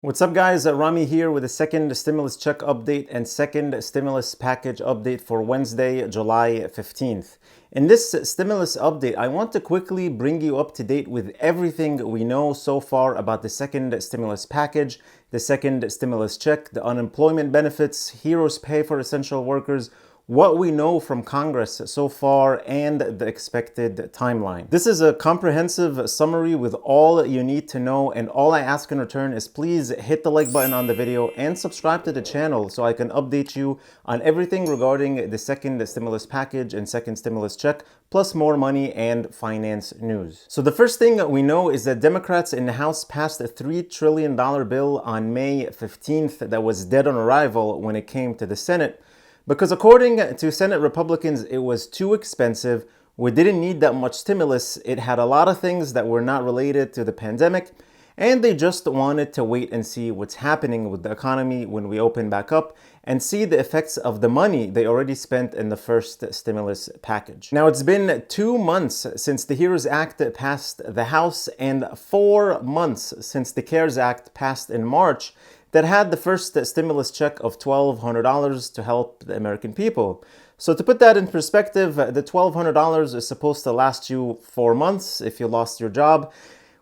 What's up, guys? Rami here with the second stimulus check update and second stimulus package update for Wednesday, July 15th. In this stimulus update, I want to quickly bring you up to date with everything we know so far about the second stimulus package, the second stimulus check, the unemployment benefits, heroes pay for essential workers, what we know from Congress so far, and the expected timeline. This is a comprehensive summary with all you need to know, and all I ask in return is please hit the like button on the video and subscribe to the channel so I can update you on everything regarding the second stimulus package and second stimulus check, plus more money and finance news. So the first thing we know is that Democrats in the House passed a $3 trillion bill on May 15th that was dead on arrival when it came to the Senate, because according to Senate Republicans, it was too expensive. We didn't need that much stimulus. It had a lot of things that were not related to the pandemic, and they just wanted to wait and see what's happening with the economy when we open back up and see the effects of the money they already spent in the first stimulus package. Now, it's been 2 months since the HEROES Act passed the House and 4 months since the CARES Act passed in March that had the first stimulus check of $1,200 to help the American people. So to put that in perspective, the $1,200 is supposed to last you 4 months if you lost your job,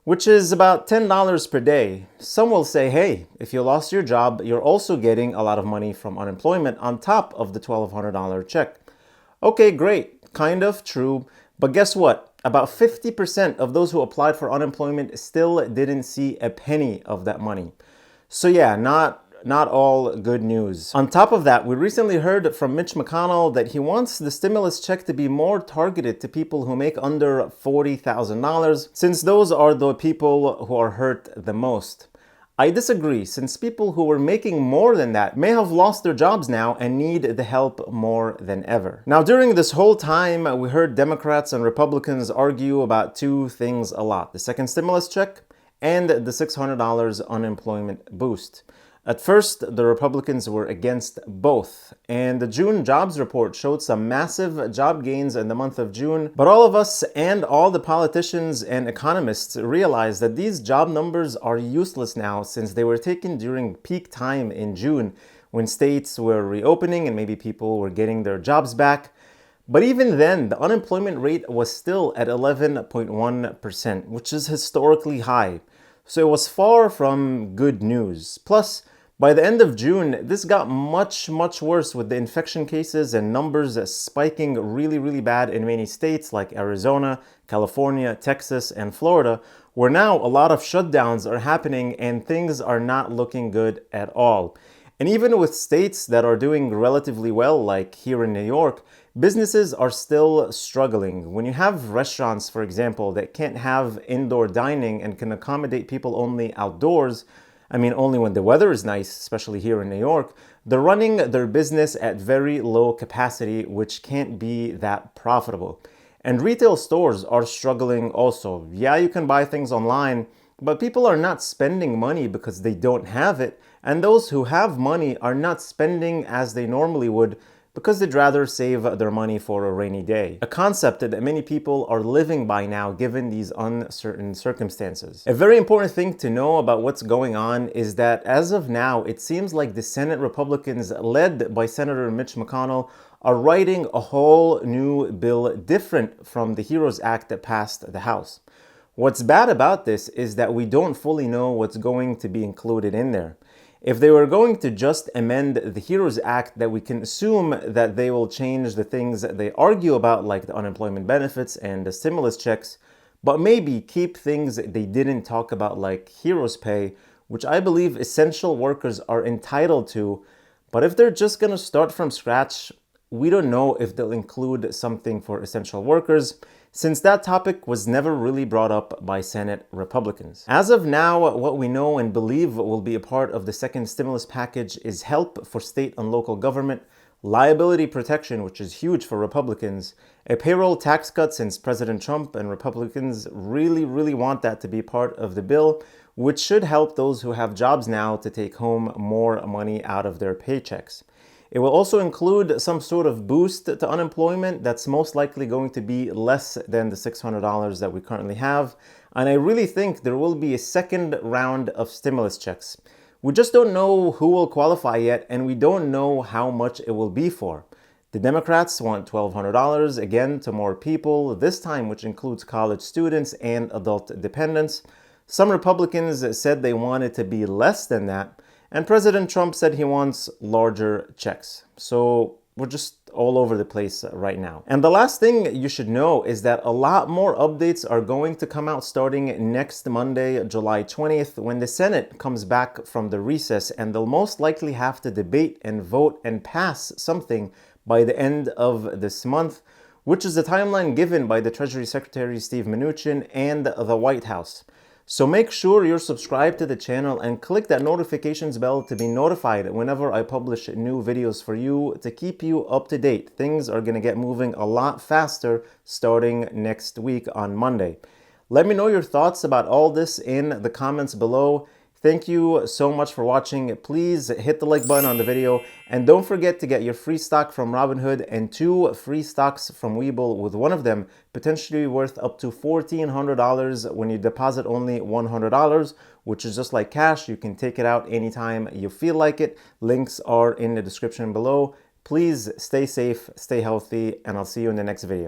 which is about $10 per day. Some will say, hey, if you lost your job, you're also getting a lot of money from unemployment on top of the $1,200 check. Okay, great, kind of true, but guess what? About 50% of those who applied for unemployment still didn't see a penny of that money. So yeah, not all good news. On top of that, we recently heard from Mitch McConnell that he wants the stimulus check to be more targeted to people who make under $40,000, since those are the people who are hurt the most. I disagree, since people who were making more than that may have lost their jobs now and need the help more than ever. Now, during this whole time, we heard Democrats and Republicans argue about two things a lot: the second stimulus check and the $600 unemployment boost. At first, the Republicans were against both, and the June jobs report showed some massive job gains in the month of June, but all of us and all the politicians and economists realized that these job numbers are useless now, since they were taken during peak time in June when states were reopening and maybe people were getting their jobs back. But even then, the unemployment rate was still at 11.1%, which is historically high. So it was far from good news. Plus, by the end of June, this got much worse, with the infection cases and numbers spiking really bad in many states like Arizona, California, Texas, and Florida, where now a lot of shutdowns are happening and things are not looking good at all. And even with states that are doing relatively well, like here in New York, businesses are still struggling. When you have restaurants, for example, that can't have indoor dining and can accommodate people only outdoors, only when the weather is nice, especially here in New York, they're running their business at very low capacity, which can't be that profitable. And retail stores are struggling also. Yeah, you can buy things online, but people are not spending money because they don't have it, and those who have money are not spending as they normally would because they'd rather save their money for a rainy day. A concept that many people are living by now given these uncertain circumstances. A very important thing to know about what's going on is that as of now, it seems like the Senate Republicans, led by Senator Mitch McConnell, are writing a whole new bill different from the HEROES Act that passed the House. What's bad about this is that we don't fully know what's going to be included in there. If they were going to just amend the HEROES Act, that we can assume that they will change the things that they argue about, like the unemployment benefits and the stimulus checks, but maybe keep things they didn't talk about, like heroes pay, which I believe essential workers are entitled to. But if they're just going to start from scratch, we don't know if they'll include something for essential workers, since that topic was never really brought up by Senate Republicans. As of now, what we know and believe will be a part of the second stimulus package is help for state and local government, liability protection, which is huge for Republicans, a payroll tax cut, since President Trump and Republicans really want that to be part of the bill, which should help those who have jobs now to take home more money out of their paychecks. It will also include some sort of boost to unemployment that's most likely going to be less than the $600 that we currently have. And I really think there will be a second round of stimulus checks. We just don't know who will qualify yet, and we don't know how much it will be for. The Democrats want $1,200, again, to more people, this time which includes college students and adult dependents. Some Republicans said they want it to be less than that, and President Trump said he wants larger checks. So we're just all over the place right now. And the last thing you should know is that a lot more updates are going to come out starting next Monday, July 20th, when the Senate comes back from the recess, and they'll most likely have to debate and vote and pass something by the end of this month, which is the timeline given by the Treasury Secretary Steve Mnuchin and the White House. So make sure you're subscribed to the channel and click that notifications bell to be notified whenever I publish new videos for you to keep you up to date. Things are going to get moving a lot faster starting next week on Monday. Let me know your thoughts about all this in the comments below. Thank you so much for watching. Please hit the like button on the video, and don't forget to get your free stock from Robinhood and 2 free stocks from Webull, with one of them potentially worth up to $1,400 when you deposit only $100, which is just like cash. You can take it out anytime you feel like it. Links are in the description below. Please stay safe, stay healthy, and I'll see you in the next video.